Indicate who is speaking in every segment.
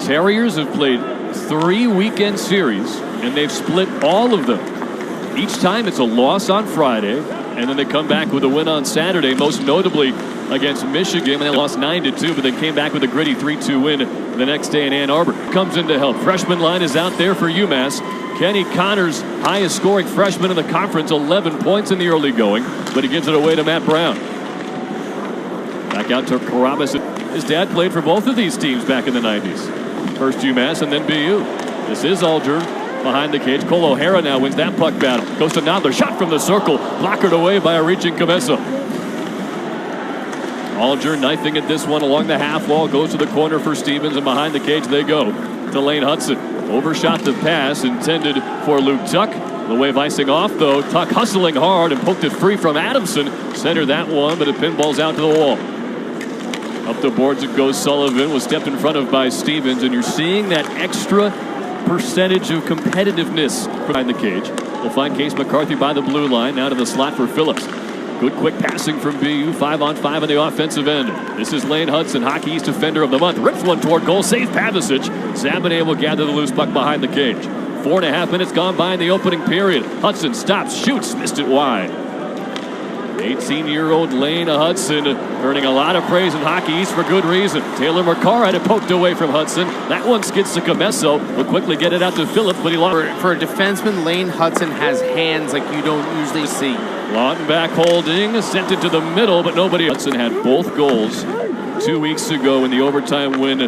Speaker 1: Terriers have played 3 weekend series, and they've split all of them. Each time it's a loss on Friday, and then they come back with a win on Saturday, most notably against Michigan. They lost 9-2, but they came back with a gritty 3-2 win the next day in Ann Arbor. Comes in to help. Freshman line is out there for UMass. Kenny Connors, highest scoring freshman in the conference, 11 points in the early going, but he gives it away to Matt Brown. Back out to Carabas. His dad played for both of these teams back in the 90s. First UMass and then BU. This is Alger behind the cage. Cole O'Hara now wins that puck battle. Goes to Nodler. Shot from the circle. Blockered away by a reaching Comesso. Alger knifing at this one along the half wall. Goes to the corner for Stevens, and behind the cage they go to Lane Hutson. Overshot the pass intended for Luke Tuch. The wave icing off though. Tuch hustling hard and poked it free from Adamson. Centered that one, but it pinballs out to the wall. Up the boards it goes. Sullivan was stepped in front of by Stevens, and you're seeing that extra percentage of competitiveness behind the cage. We'll find Case McCarthy by the blue line. Now to the slot for Phillips. Good quick passing from BU. 5-on-5 on the offensive end. This is Lane Hutson, Hockey East Defender of the Month. Rips one toward goal. Save Pavicic. Zabane will gather the loose puck behind the cage. 4.5 minutes gone by in the opening period. Hutson stops, shoots, missed it wide. 18-year-old Lane Hutson earning a lot of praise in Hockey East for good reason. Taylor McCarr had it poked away from Hutson. That one skids to Comesso. Will quickly get it out to Phillips, but he lost.
Speaker 2: For a defenseman, Lane Hutson has hands like you don't usually see.
Speaker 1: Lawton back holding, sent it to the middle, but nobody. Hutson had both goals 2 weeks ago in the overtime win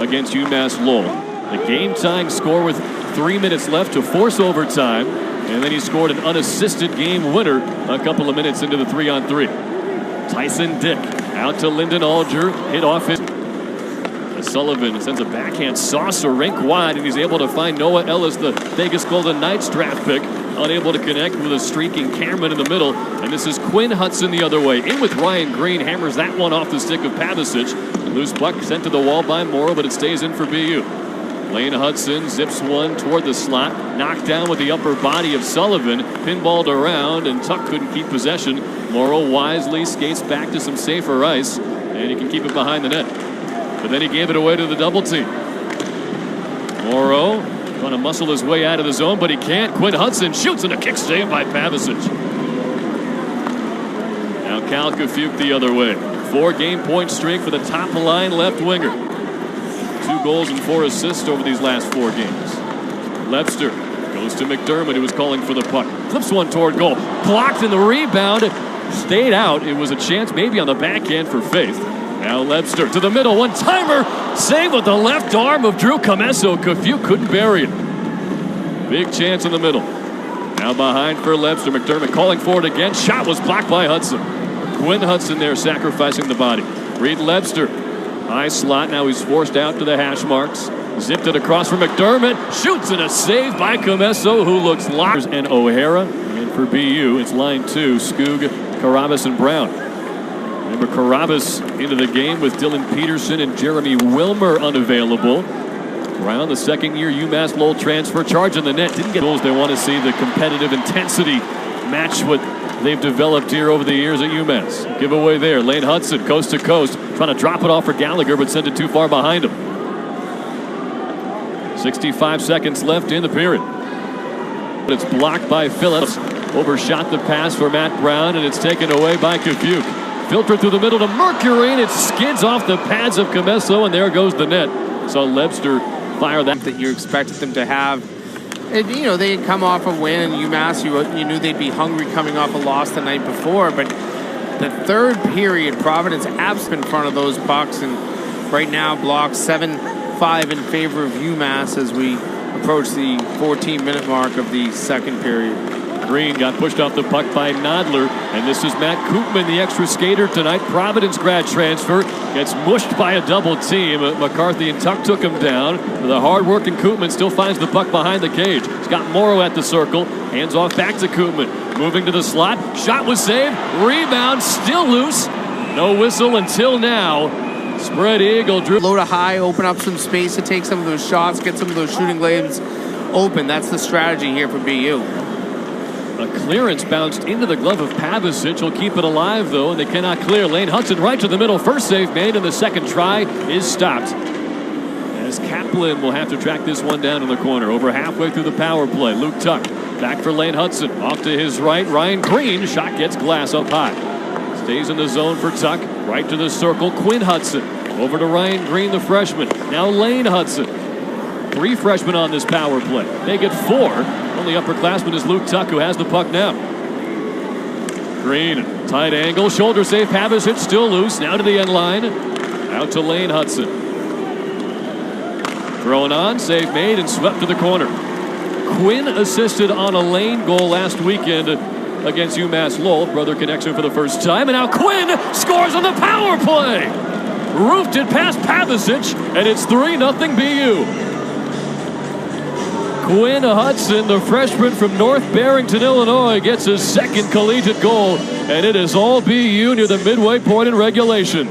Speaker 1: against UMass Lowell. The game-tying score with 3 minutes left to force overtime, and then he scored an unassisted game winner a couple of minutes into the 3-on-3. Tyson Dick out to Lyndon Alger, hit off his. Sullivan sends a backhand saucer rink wide, and he's able to find Noah Ellis, the Vegas Golden Knights draft pick. Unable to connect with a streaking Cameron in the middle, and this is Quinn Hutson the other way. In with Ryan Green, hammers that one off the stick of Pavicic. Loose puck sent to the wall by Morrow, but it stays in for BU. Lane Hutson zips one toward the slot, knocked down with the upper body of Sullivan, pinballed around, and Tuch couldn't keep possession. Morrow wisely skates back to some safer ice, and he can keep it behind the net. But then he gave it away to the double team. Morrow trying to muscle his way out of the zone, but he can't. Quinn Hutson shoots, and a kick saved by Pavicic. Now Cal Kafuk the other way. 4-game point streak for the top line left winger. 2 goals and 4 assists over these last 4 games. Lebster goes to McDermott, who was calling for the puck. Flips one toward goal. Blocked in the rebound. Stayed out. It was a chance maybe on the backhand for Faith. Now Lebster to the middle. One-timer. Save with the left arm of Drew Comesso. Kafuk couldn't bury it. Big chance in the middle. Now behind for Lebster. McDermott calling for it again. Shot was blocked by Hutson. Quinn Hutson there sacrificing the body. Reed Lebster. High slot. Now he's forced out to the hash marks. Zipped it across for McDermott. Shoots, and a save by Comesso, who looks locked. And O'Hara. And for BU, it's line 2. Skoog, Carabas, and Brown. Remember, Carabas into the game with Dylan Peterson and Jeremy Wilmer unavailable. Brown, the second-year UMass Lowell transfer, charging the net. Didn't get goals. They want to see the competitive intensity match what they've developed here over the years at UMass. Giveaway there. Lane Hutson, coast to coast, trying to drop it off for Gallagher, but sent it too far behind him. 65 seconds left in the period. But it's blocked by Phillips. Overshot the pass for Matt Brown, and it's taken away by Kafuk. Filtered through the middle to Mercury, and it skids off the pads of Comesso, and there goes the net. So Lebster fire that you expected them to have. And, you know, they had come off a win, and UMass, you knew they'd be hungry coming off a loss the night before. But the third period, Providence abs in front of those pucks, and right now blocks 7-5 in favor of UMass as we approach the 14-minute mark of the second period. Green got pushed off the puck by Nodler, and this is Matt Koopman, the extra skater tonight. Providence grad transfer gets mushed by a double team. McCarthy and Tuch took him down. The hard-working Koopman still finds the puck behind the cage. He's got Morrow at the circle. Hands off back to Koopman. Moving to the slot. Shot was saved. Rebound still loose. No whistle until now. Spread eagle. Drew.
Speaker 2: Low to high, open up some space to take some of those shots, get some of those shooting lanes open. That's the strategy here for BU.
Speaker 1: A clearance bounced into the glove of Pavicic. He'll keep it alive, though, and they cannot clear. Lane Hutson right to the middle. First save made, and the second try is stopped. As Alex Kaplan will have to track this one down in the corner. Over halfway through the power play. Luke Tuch back for Lane Hutson. Off to his right. Ryan Green. Shot gets glass up high. Stays in the zone for Tuch. Right to the circle. Quinn Hutson. Over to Ryan Green, the freshman. Now Lane Hutson. 3 freshmen on this power play. They get 4. Only upperclassman is Luke Tuch, who has the puck now. Green, tight angle, shoulder save. Pavicic still loose. Now to the end line. Out to Lane Hutson. Thrown on, save made, and swept to the corner. Quinn assisted on a Lane goal last weekend against UMass Lowell. Brother connection for the first time. And now Quinn scores on the power play. Roofed it past Pavicic, and it's 3-0 BU. Quinn Hutson, the freshman from North Barrington, Illinois, gets his second collegiate goal, and it is all BU near the midway point in regulation.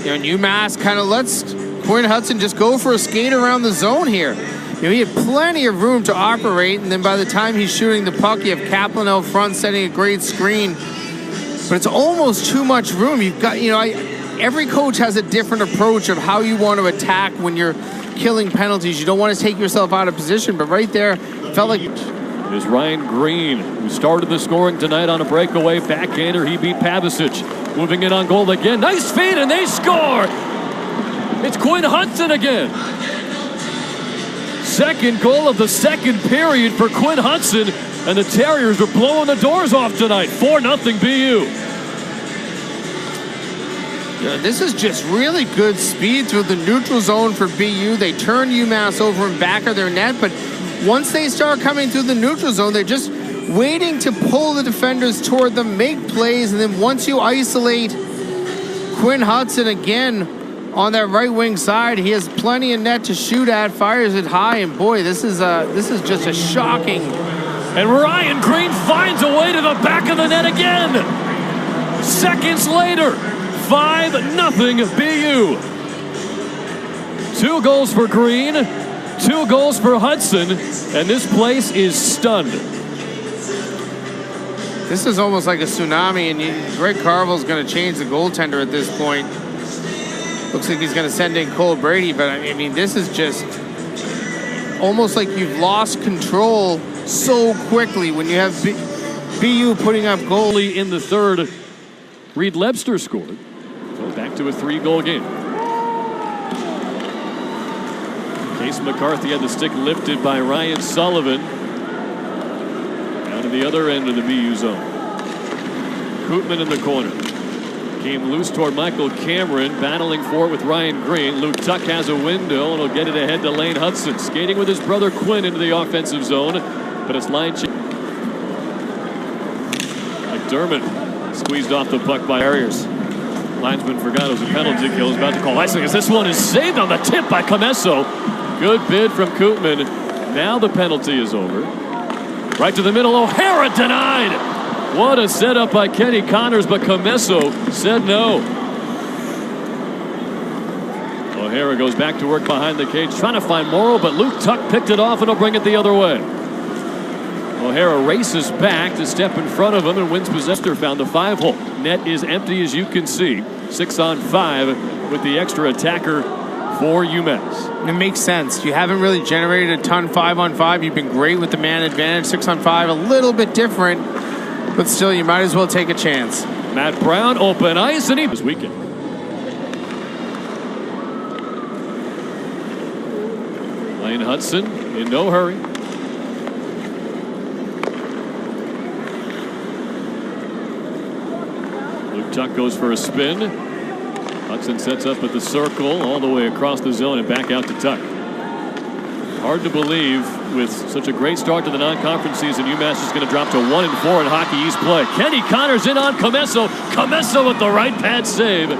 Speaker 2: And UMass kind of lets Quinn Hutson just go for a skate around the zone here. He had plenty of room to operate, and then by the time he's shooting the puck, you have Kaplan out front setting a great screen. But it's almost too much room. You've got, every coach has a different approach of how you want to attack when you're killing penalties. You don't want to take yourself out of position, but right there, felt like...
Speaker 1: It is Ryan Green, who started the scoring tonight on a breakaway backhander. He beat Pavicic. Moving in on goal again. Nice feed, and they score! It's Quinn Hutson again. Second goal of the second period for Quinn Hutson, and the Terriers are blowing the doors off tonight. 4-0 BU.
Speaker 2: Yeah, this is just really good speed through the neutral zone for BU. They turn UMass over in back of their net, but once they start coming through the neutral zone, they're just waiting to pull the defenders toward them, make plays, and then once you isolate Quinn Hutson again on that right wing side, he has plenty of net to shoot at, fires it high, and boy, this is just a shocking.
Speaker 1: And Ryan Green finds a way to the back of the net again. Seconds later, 5-0 BU. 2 goals for Green, 2 goals for Hutson, and this place is stunned.
Speaker 2: This is almost like a tsunami, and Greg Carville's going to change the goaltender at this point. Looks like he's going to send in Cole Brady, but I mean, this is just almost like you've lost control so quickly when you have BU putting up goalie
Speaker 1: in the third. Reed Lebster scored. So back to a 3-goal game. Case McCarthy had the stick lifted by Ryan Sullivan. Down to the other end of the BU zone. Kootman in the corner. Came loose toward Michael Cameron, battling for it with Ryan Green. Luke Tuch has a window, and he'll get it ahead to Lane Hutson. Skating with his brother Quinn into the offensive zone, but it's line change. McDermott squeezed off the puck by Terriers. Linesman forgot it was a penalty kill. He's about to call icing as this one is saved on the tip by Comesso. Good bid from Kootman. Now the penalty is over. Right to the middle. O'Hara denied. What a setup by Kenny Connors, but Comesso said no. O'Hara goes back to work behind the cage, trying to find Morrow, but Luke Tuch picked it off, and he'll bring it the other way. O'Hara races back to step in front of him and wins possession. Found the 5-hole. Net is empty, as you can see. 6-on-5 with the extra attacker for UMass.
Speaker 2: It makes sense. You haven't really generated a ton 5-on-5. You've been great with the man advantage. 6-on-5, a little bit different, but still, you might as well take a chance.
Speaker 1: Matt Brown, open ice, and he this weekend. Lane Hutson in no hurry. Luke Tuch goes for a spin. Hutson sets up at the circle all the way across the zone and back out to Tuch. Hard to believe with such a great start to the non-conference season, UMass is going to drop to 1-4 in Hockey East play. Kenny Connors in on Comesso. Comesso with the right pad save.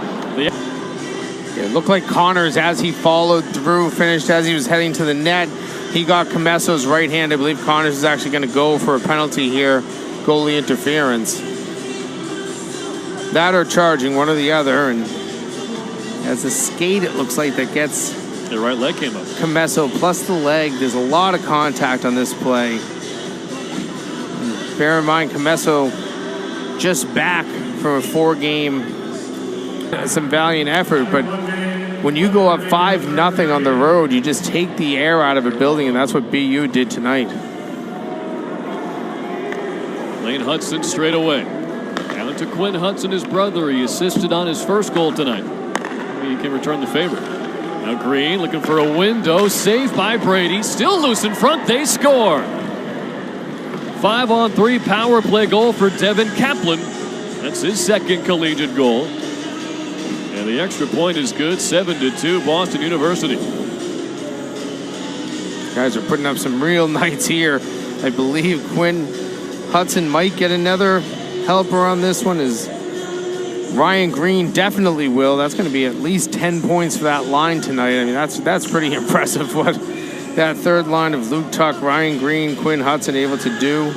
Speaker 2: It looked like Connors, as he followed through, finished as he was heading to the net. He got Comesso's right hand. I believe Connors is actually going to go for a penalty here. Goalie interference. That or charging, one or the other. And as a skate, it looks like that gets...
Speaker 1: The right leg came up.
Speaker 2: Comesso plus the leg. There's a lot of contact on this play. And bear in mind, Comesso just back from a 4-game, some valiant effort, but when you go up 5-0 on the road, you just take the air out of a building, and that's what BU did tonight.
Speaker 1: Lane Hutson straight away. Down to Quinn Hutson, his brother. He assisted on his first goal tonight. Maybe he can return the favor. Now Green looking for a window. Saved by Brady. Still loose in front. They score. 5-on-3 power play goal for Devin Kaplan. That's his second collegiate goal. And the extra point is good. 7-2 Boston University.
Speaker 2: Guys are putting up some real nights here. I believe Quinn Hutson might get another helper on this one. Is Ryan Green definitely will. That's going to be at least 10 points for that line tonight. I mean, that's pretty impressive what that third line of Luke Tuch, Ryan Green, Quinn Hutson able to do.